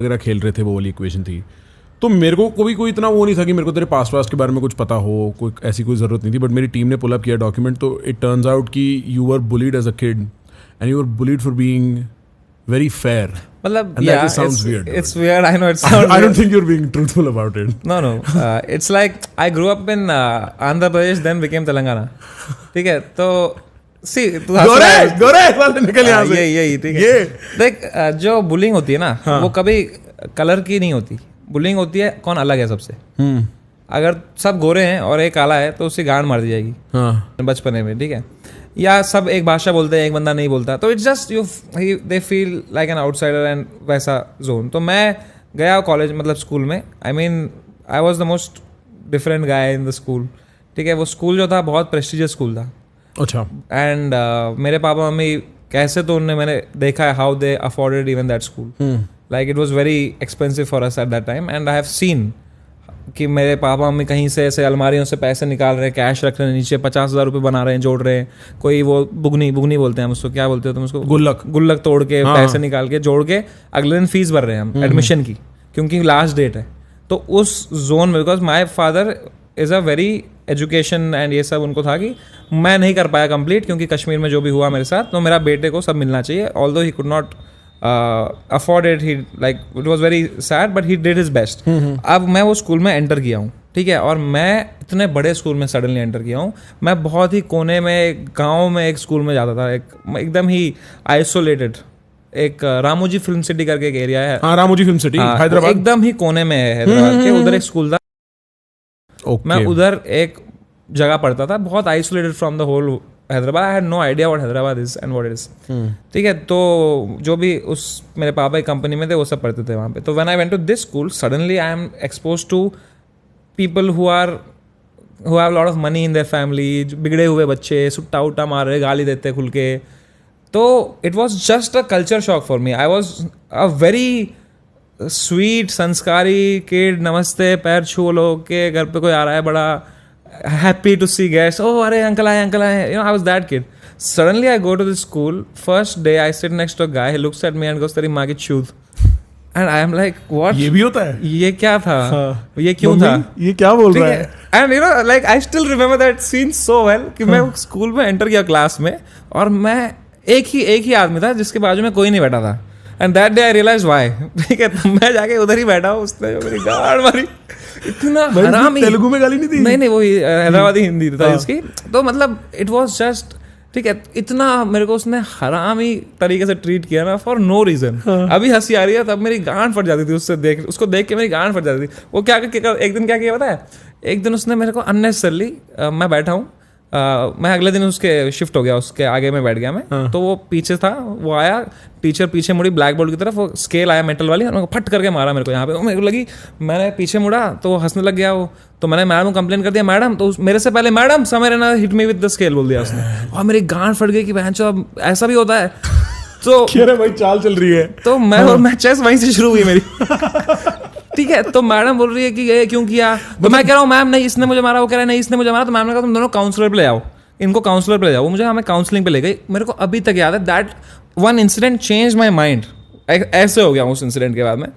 वगैरह खेल रहे थे, वो वाली इक्वेशन थी। तो मेरे को कोई इतना वो नहीं था कि मेरे को तेरे पास के बारे में कुछ पता हो, कोई ऐसी कोई ज़रूरत नहीं थी। बट मेरी टीम ने पुल अप किया डॉक्यूमेंट, तो इट टर्न्स आउट कि you were bullied as a kid and you were bullied for being very fair. मतलब yeah, sounds weird. It's weird. I know it sounds. I don't think you're being truthful about it. No. It's like I grew up in Andhra Pradesh, then became Telangana. ठीक है, तो see गोरे वाले निकल यहाँ से। यही ठीक है। देख, जो बुलिंग होती है ना, वो कभी कलर की नहीं होती। बुलिंग होती है कौन अलग है सबसे। अगर सब गोरे हैं और एक काला है तो उसकी गांड मार दी जाएगी बचपने में, ठीक है। या सब एक भाषा बोलते हैं, एक बंदा नहीं बोलता, तो it's just they feel like an outsider and वैसा जोन। तो मैं गया कॉलेज, मतलब स्कूल में, आई was the most different guy in the school, ठीक है। वो स्कूल जो था बहुत प्रेस्टिजियस स्कूल था। अच्छा। एंड मेरे पापा मम्मी कैसे, तो मैंने देखा है how they afforded even that school. Like it was very expensive for us at that time, and I have seen कि मेरे पापा मम्मी कहीं से ऐसे अलमारियों से पैसे निकाल रहे हैं, कैश रख रहे हैं, नीचे 50,000 रुपये बना रहे हैं, जोड़ रहे हैं। कोई वो बुगनी बोलते हैं हम उसको, क्या बोलते हो तुम उसको? गुल्लक तोड़ के पैसे निकाल के जोड़ के अगले दिन फीस भर रहे हैं हम एडमिशन की, क्योंकि लास्ट डेट है। तो उस जोन में, because my father is a very education and ये सब उनको था कि मैं नहीं कर पाया कंप्लीट, क्योंकि कश्मीर में जो भी हुआ मेरे साथ, तो मेरा बेटे को सब मिलना चाहिए। Although he could not afford it, he like it was very sad but he did his best. अब मैं वो स्कूल में एंटर किया हूँ, ठीक है, और मैं इतने बड़े स्कूल में सडनली एंटर किया हूँ। मैं बहुत ही कोने में गांव में एक स्कूल में जाता था, एकदम ही आइसोलेटेड, एक रामोजी फिल्म सिटी करके एक एरिया है। हाँ, रामोजी फिल्म सिटी हैदराबाद, एकदम ही कोने में है हैदराबाद के, उधर एक स्कूल था। मैं उधर एक जगह पढ़ता था, बहुत isolated from the whole Hyderabad. I had no idea what Hyderabad is and what it is, ठीक है। तो जो भी उस मेरे पापा की कंपनी में थे वो सब पढ़ते थे वहाँ पे। तो when I went to this school, suddenly I am expose to people who have lot of money in their family, बिगड़े हुए बच्चे, सुट्टा उट्टा मार रहे, गाली देते खुल के। तो it was just a culture shock for me. I was a very sweet संस्कारी किड, नमस्ते पैर छू लो के, घर पे कोई आ रहा है, बड़ा happy to see guests, oh अरे अंकल आए, you know, I was that kid. Suddenly I go to the school, first day I sit next to a guy, he looks at me and goes तेरी माँ की चूत, and I am like what, ये भी होता है, ये क्या था, ये क्यों था, ये क्या बोल रहा है। And you know, like I still remember that scene so well कि मैं स्कूल में एंटर किया क्लास में, और मैं एक ही आदमी था जिसके बाजू में कोई नहीं बैठा था। And that day I realize why, ठीक है। तो मैं जाके उधर ही बैठा हूँ, उसने जो मेरी गाड़ मारी, इतना हरामी। तेलुगु में गाली नहीं थी? नहीं, वो हैदराबादी हिंदी था इसकी। तो मतलब इट वाज जस्ट, ठीक है, इतना मेरे को उसने हरामी तरीके से ट्रीट किया ना, फॉर नो रीजन। अभी हंसी आ रही है, तब मेरी गांड फट जाती थी उसको देख के मेरी गांड फट जाती थी। वो क्या एक दिन क्या किया पता है? एक दिन उसने मेरे को अननेसेसरली, मैं बैठा हूँ, मैं अगले दिन उसके शिफ्ट हो गया, उसके आगे में बैठ गया मैं। तो वो पीछे था, वो आया, टीचर पीछे मुड़ी ब्लैक बोर्ड की तरफ, वो स्केल आया मेटल वाली, और फट करके मारा मेरे को यहाँ पे। मेरे को लगी, मैंने पीछे मुड़ा तो वो हंसने लग गया वो। तो मैंने मैडम को कंप्लेन कर दिया, मैडम, तो मेरे से पहले मैडम समवेयर ना hit me with the scale बोल दिया उसने, और मेरी गांड फट गई कि बहनचोद अब ऐसा भी होता है। तो भाई चाल चल रही है। तो मैं चेस वहीं से शुरू हुई मेरी, ठीक है। तो मैडम बोल रही है कि ये क्यों किया, तो मैं कह रहा हूँ मैम नहीं इसने मुझे मारा, वो कह रहा है नहीं इसने मुझे मारा। तो मैम ने कहा तुम दोनों काउंसलर पे ले आओ, इनको काउंसलर पे ले जाओ। वो मुझे हमें काउंसलिंग पे ले गई। मेरे को अभी तक याद है, that one incident change my mind. ऐसे हो गया उस इंसिडेंट के बाद में।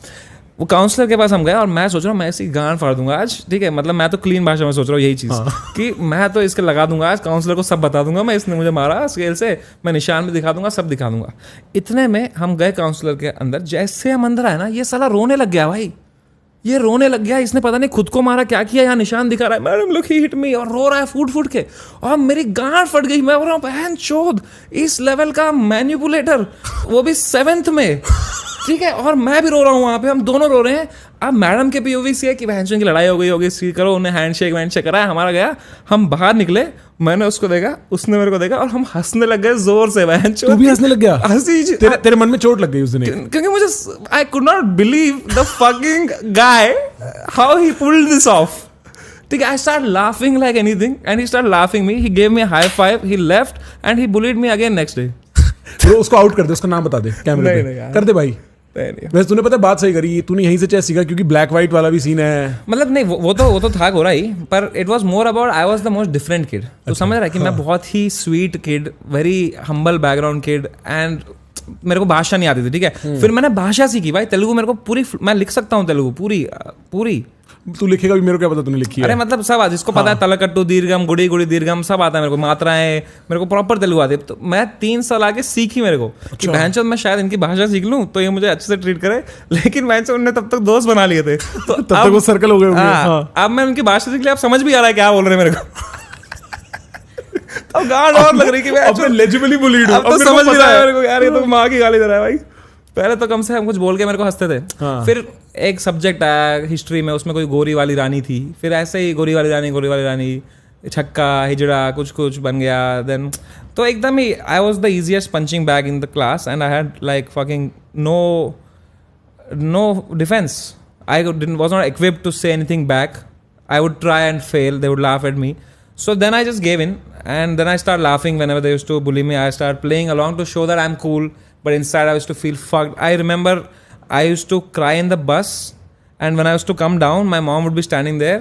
वो काउंसलर के पास हम गए, और मैं सोच रहा हूँ मैं ऐसी गांड फाड़ दूंगा आज, ठीक है। मतलब मैं तो क्लीन भाषा में सोच रहा हूँ यही चीज़, कि मैं तो इसके लगा दूंगा आज, काउंसलर को सब बता दूंगा मैं, इसने मुझे मारा स्केल से, मैं निशान भी दिखा दूंगा, सब दिखा दूंगा। इतने में हम गए काउंसलर के अंदर। जैसे हम अंदर आए ना, ये साला रोने लग गया भाई, ये रोने लग गया। इसने पता नहीं खुद को मारा क्या किया, यहाँ निशान दिखा रहा है, मैडम लुक ही हिट मी, और रो रहा है फूट के, और मेरी गांड फट गई। मैं बोल रहा हूँ बहन चोद, इस लेवल का मैनिपुलेटर, वो भी 7th में, ठीक है। और मैं भी रो रहा हूँ वहाँ पे, हम दोनों रो रहे हैं। अब मैडम के पीओवी से है कि बहन की लड़ाई हो गई होगी, सी करो, उन्हें हैंडशेक कराया, हमारा गया, हम बाहर निकले, मैंने उसको देखा, उसने मेरे को देखा, और हम हंसने लग गए जोर से। बहन तू भी हंसने लग गया? हंसी तेरे मन में चोट लग गई उस दिन, क्योंकि मुझे I could not believe the fucking guy how he pulled this of, ठीक है। I start laughing like anything, and he start laughing me, he gave me high five, he left, and he bullied me again next day. तो उसको out कर दे, उसका नाम बता दे कैमरे पे, कर दे भाई। वैसे तूने पता बात सही करी, तूने यहीं से चेस सीखा, क्योंकि ब्लैक व्हाइट वाला भी सीन है। मतलब नहीं, वो तो था गोरा ही, पर it was more about I was the most different kid. तो समझ रहा है कि मैं बहुत ही sweet kid, very humble background kid, and मेरे को भाषा नहीं आती थी, ठीक है। फिर मैंने भाषा सीखी भाई, तेलुगु मेरे को पूरी, मैं लिख सकता हूँ तेलुगु पूरी। तू लिखेगा भी, मेरे को क्या पता तूने लिखी है। अरे मतलब सब जिसको पता है, तलकट्टू दीर्घम, गुड़ी गुड़ी दीर्घम सब आता है मेरे को, मात्राएं मेरे को प्रॉपर तेलुगु आती है। तो मैं 3 साल आगे सीखी मेरे को कि बहनचोद मैं शायद इनकी भाषा सीख लूं तो ये मुझे अच्छे से ट्रीट करे, लेकिन बहनचोद उन्होंने तब तक दोस्त बना लिए थे तो तब तक वो सर्कल हो गए होंगे। हाँ, अब मैं उनकी भाषा सीख लिया, अब समझ भी आ रहा है क्या बोल रहे हैं मेरे को। अब गांड और लग रही कि मैं लेजिबली बुलीड हूं, अब तो समझ भी रहा है मेरे को यार, ये तो माँ की गाली दे रहा है भाई। पहले तो कम से कम कुछ बोल के मेरे को हंसते थे। हाँ। फिर एक सब्जेक्ट आया हिस्ट्री में, उसमें कोई गोरी वाली रानी थी, फिर ऐसे ही गोरी वाली रानी छक्का हिजड़ा कुछ बन गया। देन तो एकदम ही I was the easiest punching bag in the class and I had like fucking no defense. I was not equipped to say anything back. I would try and fail. They would laugh at me. So then I just gave in, and then I started laughing whenever they used to bully me. I started playing along to show that I'm cool, but inside I used to feel fucked. I remember I used to cry in the bus, and when I used to come down, my mom would be standing there,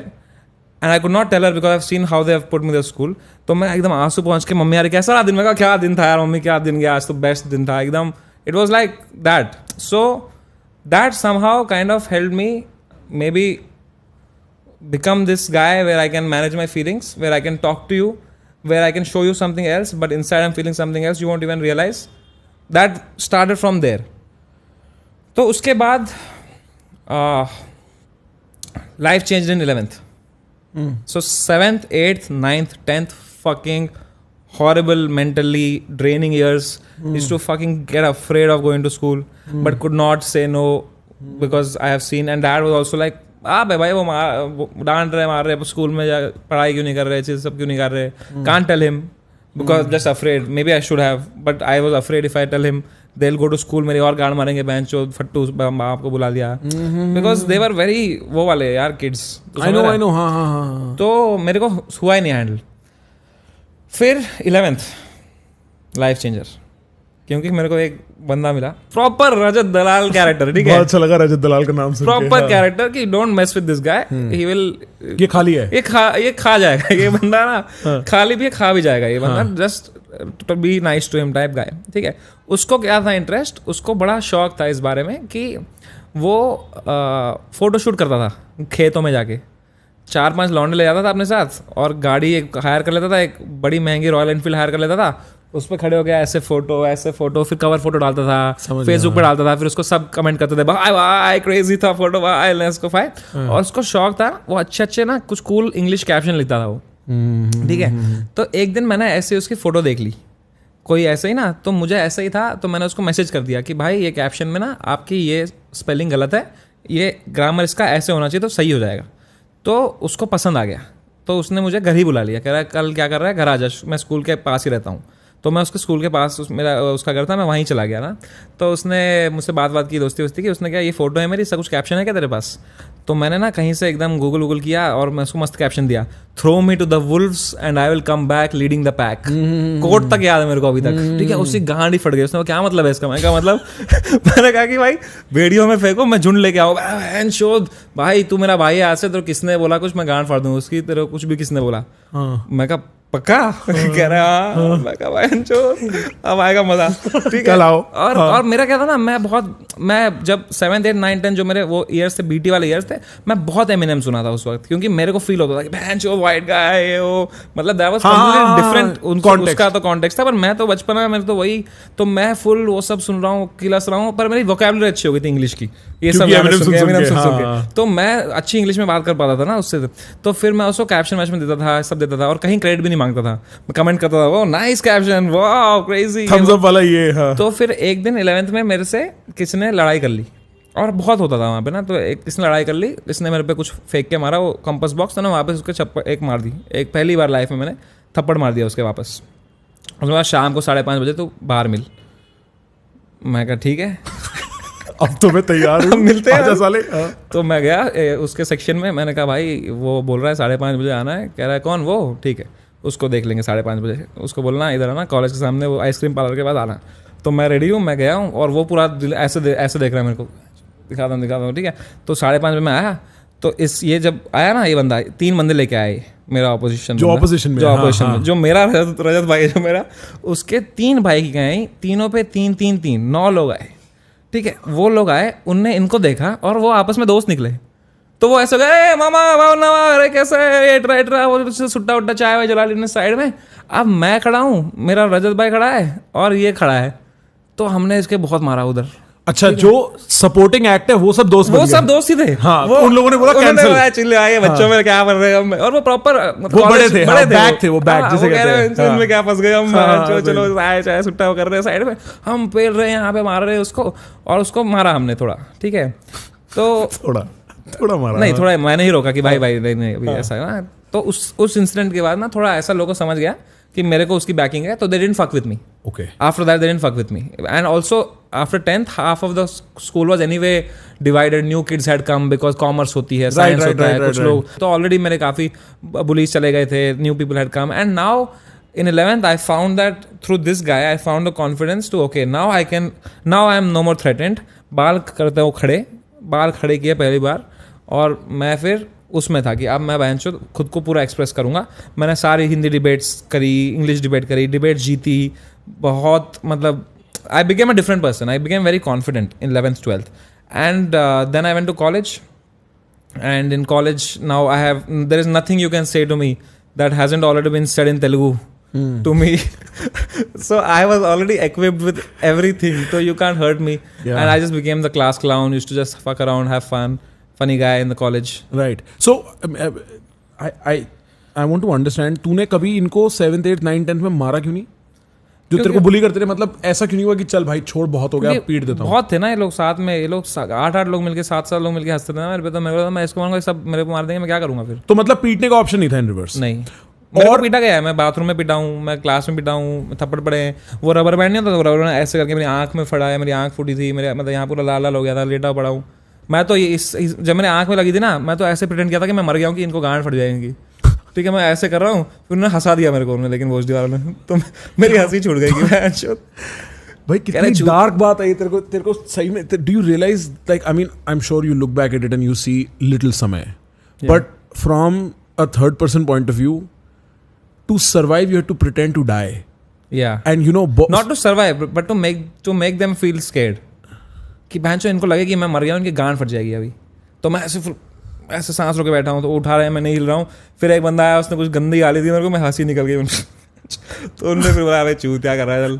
and I could not tell her because I've seen how they have put me to school. तो मैं एकदम आंसू पहुंच के mummy यार कैसा रहा दिन, मैं कहा क्या दिन था यार मम्मी, क्या दिन गया आज तो बेस्ट दिन था एकदम. It was like that. So that somehow kind of helped me maybe become this guy where I can manage my feelings, where I can talk to you, where I can show you something else, but inside I'm feeling something else, you won't even realize. That started from there. तो उसके बाद life changed in 11th. So 7th, 8th, 9th, 10th, fucking horrible, mentally draining years. Used to fucking get afraid of going to school, but could not say no because I have seen. And dad was also like, भाई वो डांट रहे मार रहे school में, पढ़ाई क्यों नहीं कर रहे, चीज़ सब क्यों नहीं कर रहे. Can't tell him because just afraid. Maybe I should have, but I was afraid if I tell him they'll go to school, मेरी और गांड मारेंगे बेंच चो फट्टू बाप को बुला दिया. Because they were very वो वाले यार kids. I know हाँ. तो मेरे को हुआ ही नहीं हैंडल. फिर 11th लाइफ चेंजर, क्योंकि मेरे को एक बंदा मिला प्रॉपर रजत दलाल कैरेक्टर. ठीक है, बहुत अच्छा लगा रजत दलाल का नाम सुन के. प्रॉपर कैरेक्टर कि don't mess with this guy, he will, ये खाली है, ये खा जाएगा ये बंदा ना. खाली भी है, खा भी जाएगा ये बंदा. Just to be nice to him type guy. ठीक है, उसको क्या था इंटरेस्ट, उसको बड़ा शौक था इस बारे में कि वो फोटोशूट करता था खेतों में जाके. 4-5 लौंडे ले जाता था अपने साथ और गाड़ी एक हायर कर लेता था, एक बड़ी महंगी रॉयल एनफील्ड हायर कर लेता था. उस पर खड़े हो गया ऐसे फोटो, फिर कवर फोटो डालता था, फेसबुक पे डालता था, फिर उसको सब कमेंट करते थे भाई भाई क्रेजी था फोटो भाई लेट्स गो फाइट. और उसको शौक था, वो अच्छे ना कुछ कूल इंग्लिश कैप्शन लिखता था वो. ठीक है, तो एक दिन मैंने ऐसे उसकी फोटो देख ली, कोई ऐसे ही ना, तो मुझे ऐसा ही था, तो मैंने उसको मैसेज कर दिया कि भाई ये कैप्शन में ना आपकी ये स्पेलिंग गलत है, ये ग्रामर इसका ऐसे होना चाहिए तो सही हो जाएगा. तो उसको पसंद आ गया, तो उसने मुझे घर ही बुला लिया. कह रहा है कल क्या कर रहा है, घर आ जा, मैं स्कूल के पास ही रहता हूँ. तो मैं उसके स्कूल के पास मेरा उसका घर था, मैं वहीं चला गया ना. तो उसने मुझसे बात की, दोस्ती की. उसने कहा ये फोटो है मेरी, इसका कुछ कैप्शन है क्या तेरे पास. तो मैंने ना कहीं से एकदम गूगल किया और मैं उसको मस्त कैप्शन दिया, throw me to the wolves and I will come back leading the pack. Quote तक याद है मेरे को अभी तक. ठीक है, उसकी गांड ही फट गई. उसने क्या मतलब है इसका, मैं क्या मतलब मैंने कहा कि भाई वीडियो में फेंको, मैं झुंड लेके आओ शोध भाई, तू मेरा भाई है आज से, तो किसने बोला कुछ, मैं गांड फाड़ दूंगा उसकी, तेरे कुछ भी किसने बोला. मैं कहा पक्का कह रहा, मैं कहा भाई अब आएगा मजा. ठीक है, और मेरा क्या था ना, मैं जब 7th 8th 9th 10 जो मेरे वो ईयर्स थे, बीटी वाले ईयर्स थे, मैं बहुत एमिनेम सुना था उस वक्त, क्योंकि मेरे को फील होता था कि भैंस वो वाइट गाय वो, मतलब दैट वाज कंप्लीटली डिफरेंट. उनको उसका तो कॉन्टेक्स्ट था, पर मैं तो बचपन में मेरे तो वही, तो मैं फुल वो सब सुन रहा हूँ, किलस रहा हूँ, पर मेरी वोकैबुलरी अच्छी हो गई थी इंग्लिश की, ये सब सुन के, तो मैं अच्छी इंग्लिश में बात कर पाता था ना उससे. तो फिर मैं उसको कैप्शन वैप्शन देता था, सब देता था, और कहीं क्रेडिट भी नहीं मांगता था, मैं कमेंट करता था वो nice caption, wow crazy, thumbs up वाला ये. हाँ. तो फिर एक दिन 11th में मेरे से किसी ने लड़ाई कर ली, और बहुत होता था वहाँ पे ना, तो एक किसने लड़ाई कर ली, इसने मेरे पे कुछ फेंक के मारा, वो कंपास बॉक्स था ना, वहाँ पे उसके चप्पल एक मार दी. एक पहली बार लाइफ में मैंने थप्पड़ मार दिया उसके वापस. उसके बाद शाम को 5:30 बजे तो बाहर मिल. मैं कहा ठीक है अब तो मैं तैयार हूँ, मिलते हैं साले. तो मैं गया उसके सेक्शन में, मैंने कहा भाई वो बोल रहा है 5:30 बजे आना है. कह रहा है कौन वो, ठीक है उसको देख लेंगे 5:30 बजे. उसको बोलना इधर आना, कॉलेज के सामने वो आइसक्रीम पार्लर के बाद आना. तो मैं रेडी हूँ, मैं गया हूँ, और वो पूरा ऐसे देख रहा है मेरे को, दिखाता हूँ. ठीक है, तो 5:30 बजे मैं आया, तो इस ये जब आया ना, ये बंदा 3 बंदे लेके आए मेरा ऑपोजिशन, जो ऑपोजिशन में, जो हाँ, ऑपोजिशन हाँ. में, जो मेरा रजत भाई है, जो मेरा, उसके 3 भाई की गए, तीनों पे 3 9 लोग आए, ठीक है. वो लोग आए, उनने इनको देखा और वो आपस में दोस्त निकले. तो वो ऐसे हो गया, मामा भावना, अरे कैसा है, एट्रा वो सुट्टा उट्टा चाय वाय जला लेने साइड में. अब मैं खड़ा हूँ, मेरा रजत भाई खड़ा है और ये खड़ा है, तो हमने इसके बहुत मारा उधर. अच्छा, जो सपोर्टिंग एक्ट है वो सब दोस्त बन वो गए. सब दोस्त ही थे. हाँ, वो उन लोगों ने बोला कैंसिल. चिल्ले आए बच्चों में क्या कर रहे हैं हम, और वो प्रॉपर वो बड़े थे, हाँ, बैक थे, वो बैक जिसे कहते हैं. इनमें क्या फंस गए हम, हाँ, चलो चाय चाय सुट्टा कर रहे हैं साइड में, हम पेल रहे हैं यहाँ पे, मार रहे हैं उसको, और उसको मारा हमने थोड़ा, ठीक है. तो थोड़ा मारा नहीं, थोड़ा मैंने ही रोका कि भाई नहीं अभी ऐसा है ना. तो उस इंसिडेंट के बाद ना थोड़ा ऐसा लोगों को समझ गया कि मेरे को उसकी बैकिंग है, तो they didn't fuck with me. Okay. After that, they didn't fuck with me. And also, after 10th, half of the school was anyway divided. New kids had come because commerce होती है, science होता है, कुछ लोग. तो already मेरे काफ़ी bullies चले गए थे. New people had come. And now, in 11th, I found that through this guy, I found the confidence to, okay, now I am no more threatened. बाल करते हो खड़े, बाल खड़े किए पहली बार, और मैं फिर उसमें था कि अब मैं बहनचोद खुद को पूरा एक्सप्रेस करूँगा. मैंने सारी हिंदी डिबेट्स करी, इंग्लिश डिबेट करी, डिबेट जीती बहुत. मतलब I became a different person, I became very confident in 11th 12th. And then I went to college, and in college now I have, there is nothing you can say to me that hasn't already been said in Telugu to me. So I was already equipped with everything, so you can't hurt me. Yeah. And I just became the class clown, used to just fuck around, have fun, funny guy in the college. Right. So I want to understand, तूने कभी इनको 7th 8th 9th 10th में मारा क्यों नहीं? जो तेरे को बुली करते रहे, मतलब ऐसा क्यों नहीं हुआ कि चल भाई छोड़, बहुत हो गया, अब पीट देता हूँ? बहुत थे ना ये लोग साथ में, ये लोग 8 लोग मिलके 7 लोग मिलके हंसते थे ना मेरे पे. तो मेरे को, मैं इसको मारूंगा, सब मेरे को मार देंगे, मैं क्या करूंगा फिर? तो मतलब पीटने का ऑप्शन नहीं था इन रिवर्स? नहीं. और पीटा गया है, मैं बाथरूम में पिटा हूँ, मैं क्लास में पिटा हूँ, थप्पड़ पड़े हैं. वो रबर बैंड नहीं होता, तो रबर बैंड ऐसे करके मेरी आंख में फड़ा है, मेरी आंख फूटी थी, मेरे मतलब यहाँ पूरा लाल लाल हो गया था, लेटा पड़ा हूँ मैं. तो जब मेरे आंख में लगी थी ना, मैं तो ऐसे प्रिटेंड किया था कि मैं मर गया हूँ, कि इनको गांड फट जाएंगी. ठीक है, मैं ऐसे कर रहा हूँ, फिर उन्होंने हंसा दिया मेरे को, लेकिन भोजडी वालों ने, तो मेरी हंसी छूट गई कि भाई कितनी डार्क बात है ये. तेरे को सही में, do you realise, like I mean I am sure you look back at it and you see little समय, but from a third person point of view, to survive you have to pretend to die. Yeah. And you know, not to survive but to make them feel scared, कि बहनचोद इनको लगे कि मैं मर गया हूँ, इनकी गांड फट जाएगी अभी. तो मैं ऐसे सांस रोके बैठा हूँ, तो उठा रहे हैं, मैं नहीं हिल रहा हूँ. फिर एक बंदा आया, उसने कुछ गंदी गाली दी मेरे को, मैं हंसी निकल गई तो उन्होंने फिर बोला, अबे चूत क्या कर रहा है, चल.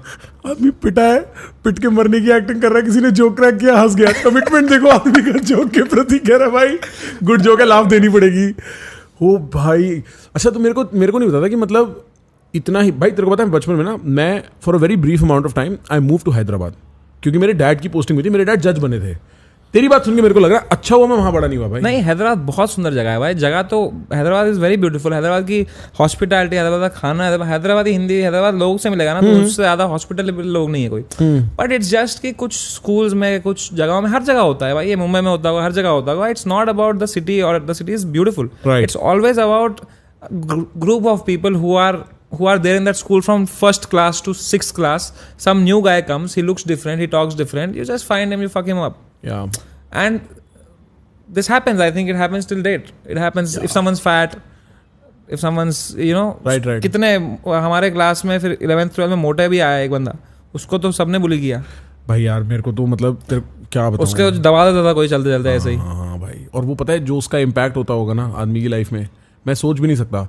आदमी पिटा है, पिट के मरने की एक्टिंग कर रहा है, किसी ने जोक क्रैक किया, हंस गया. कमिटमेंट देखो आदमी का जोक के प्रति, कह रहा है भाई गुड जोक है, लाभ देनी पड़ेगी. हो भाई. अच्छा, तो मेरे को नहीं पता था कि मतलब इतना ही. भाई तेरे को पता है, बचपन में ना, मैं for a very brief amount of time I move to Hyderabad, क्योंकि मेरे डैड की पोस्टिंग हुई थी. मेरे डैड जज बने थे. तेरी बात सुन के मेरे को लग रहा है अच्छा हुआ मैं वहाँ बड़ा नहीं हुआ भाई. नहीं, हैदराबाद बहुत सुंदर जगह है भाई. जगह तो Hyderabad is very beautiful. Hyderabad की हॉस्पिटैलिटी, हैदराबाद का खाना, हैदराबादी हिंदी, हैदराबाद लोग से मिलेगा ना, तो उससे ज़्यादा हॉस्पिटल लोग नहीं है कोई. बट इट्स जस्ट कि कुछ स्कूल्स में, कुछ जगहों में, हर जगह होता है भाई. ये मुंबई में होता होगा, हर जगह होता होगा. It's not about the city, और the city is beautiful. It's always about group of people who are there in that school from 1st class to 6th class. Some new guy comes, he looks different, he talks different, you just find him, you fuck him up. Yeah. And this happens, I think it happens till date. It happens if someone's fat, if someone's, you know, right. कितने हमारे class में फिर 11th 12th में मोटा भी आया एक बंदा, उसको तो सबने बुली किया भाई. यार मेरे को तो मतलब क्या बताऊं, उसके दबा देता था कोई चलते चलते ऐसे ही. हाँ भाई. और वो पता है जो उसका इम्पैक्ट होता होगा ना आदमी की लाइफ में, मैं सोच भी नहीं सकता.